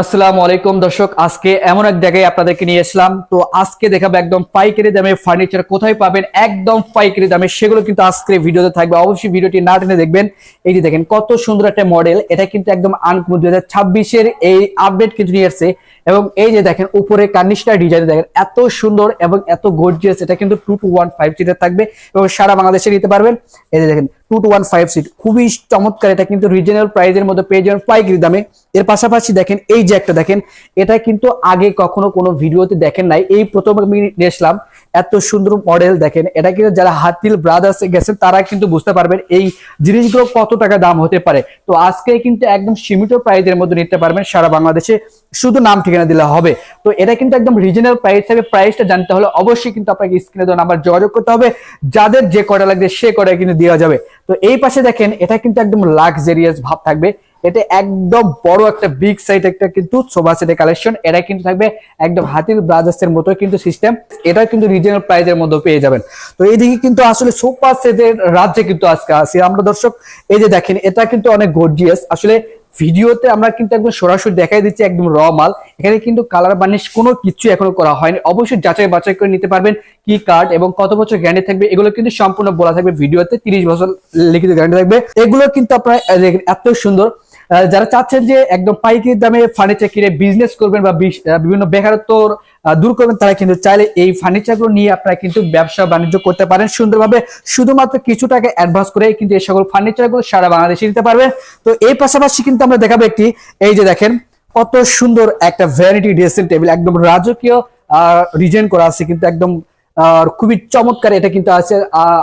আসসালামু আলাইকুম দর্শক, আজকে এমন এক জায়গায় আপনাদেরকে নিয়ে আসলাম। তো আজকে দেখাবো একদম পাইকারি দামে ফার্নিচার কোথায় পাবেন, একদম পাইকারি দামে, সেগুলো কিন্তু আজকের ভিডিওতে থাকবে। অবশ্যই ভিডিওটি না টেনে দেখবেন। এই যে দেখেন কত সুন্দর একটা মডেল, এটা কিন্তু একদম আনকমন 2026-এর এই আপডেট কিন্তু নিয়ে আসছে। এবং এই যে দেখেন উপরে কার্নিশটা ডিজাইন দেখেন এত সুন্দর এবং এত গর্জিয়াস। এটা কিন্তু 2 to 1 5 সিটের থাকবে এবং সারা বাংলাদেশে নিতে পারবেন। এই যে দেখেন 2 to 1 5 সিট, খুবই চমৎকার। এটা কিন্তু রিজনেবল প্রাইসের মধ্যে পেয়ে যাবেন পাইকারি দামে। এর পাশাপাশি দেখেন এই যে একটা দেখেন, এটা কিন্তু আগে কখনো কোনো ভিডিওতে দেখেন নাই, এই প্রথম আমি দেখলাম। এত সুন্দর মডেল দেখেন, এটা কিন্তু যারা হাতিল ব্রাদার্স গেছেন তারা কিন্তু বুঝতে পারবেন এই জিনিসগুলো কত টাকা দাম হতে পারে। তো আজকে কিন্তু একদম সীমিত প্রাইসের মধ্যে নিতে পারবেন সারা বাংলাদেশে, শুধু নাম ঠিকানা দিলে হবে। তো এটা কিন্তু একদম রিজনেবল প্রাইস হবে। প্রাইসটা জানতে হলে অবশ্যই কিন্তু আপনাকে স্ক্রিনে দেওয়া নাম্বার যোগাযোগ করতে হবে। যাদের যে কয়টা লাগবে সে কয়টা কিন্তু দেওয়া যাবে। তো এই পাশে দেখেন, এটা কিন্তু একদম লাক্সারিয়াস ভাব থাকবে। এটা একদম বড় একটা বিগ সাইজ একটা কিন্তু সোফা সেটের কালেকশন। এটা কিন্তু থাকবে একদম হাতিল ব্রাদার্স এর মতো কিন্তু সিস্টেম। এটা কিন্তু রিজনাল প্রাইজের মধ্যে পেয়ে যাবেন। তো এইদিকে কিন্তু আসলে সোফা সেটের রাজ্যে কিন্তু আজকে আসি আমরা দর্শক। এই যে দেখেন, এটা কিন্তু অনেক গর্জিয়াস। আসলে ভিডিওতে আমরা কিন্তু একদম সরাসরি দেখাই দিচ্ছি একদম র মাল। এখানে কিন্তু কালার বার্নিশ কোনো কিছু এখনো করা হয়নি। অবশ্যই যাচাই বাছাই করে নিতে পারবেন কি কার্ড এবং কত বছর গ্যারান্টি থাকবে, এগুলো কিন্তু সম্পূর্ণ বলা থাকবে ভিডিওতে। 30 বছর লিখিত গ্যারান্টি থাকবে। এগুলো কিন্তু আপনারা এত সুন্দর। যারা চাচ্ছেন যে একদম পাইকারি দামে ফার্নিচার কিনে বিজনেস করবেন বা বিভিন্ন বেকারত্ব দূর করবেন, তারা কিন্তু চাইলে এই ফার্নিচার গুলো নিয়ে আপনারা কিন্তু ব্যবসা বাণিজ্য করতে পারেন সুন্দরভাবে। শুধুমাত্র কিছু টাকা অ্যাডভান্স করে কিন্তু এই সকল ফার্নিচার গুলো সারা বাংলাদেশে নিতে পারবেন। তো এই পাশাপাশি কিন্তু আমরা দেখাবো একটি, এই যে দেখেন কত সুন্দর একটা ভ্যানিটি ড্রেসিং টেবিল, একদম রাজকীয় ডিজাইন করা আছে কিন্তু একদম খুবই চমৎকার। এটা কিন্তু আছে,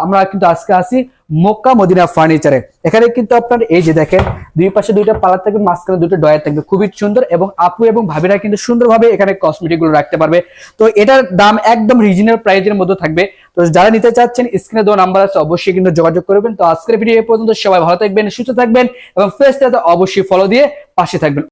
আমরা কিন্তু আজকে আসি মক্কা মদিনা ফার্নিচারে। এখানে কিন্তু আপনার এই যে দেখেন দুই পাশে দুইটা পাল্লা থাকবে, মাঝখানে দুটো ডয়ার থাকবে, খুবই সুন্দর। এবং আপু এবং ভাবিরা কিন্তু সুন্দরভাবে এখানে কসমেটিক গুলো রাখতে পারবে। তো এটার দাম একদম রিজনেবল প্রাইসের মধ্যে থাকবে। তো যারা নিতে চাচ্ছেন স্ক্রিনে দেওয়া নাম্বার আছে, অবশ্যই কিন্তু যোগাযোগ করবেন। তো আজকের ভিডিও এই পর্যন্ত। সবাই ভালো থাকবেন, সুস্থ থাকবেন এবং পেজটাতে অবশ্যই ফলো দিয়ে পাশে থাকবেন।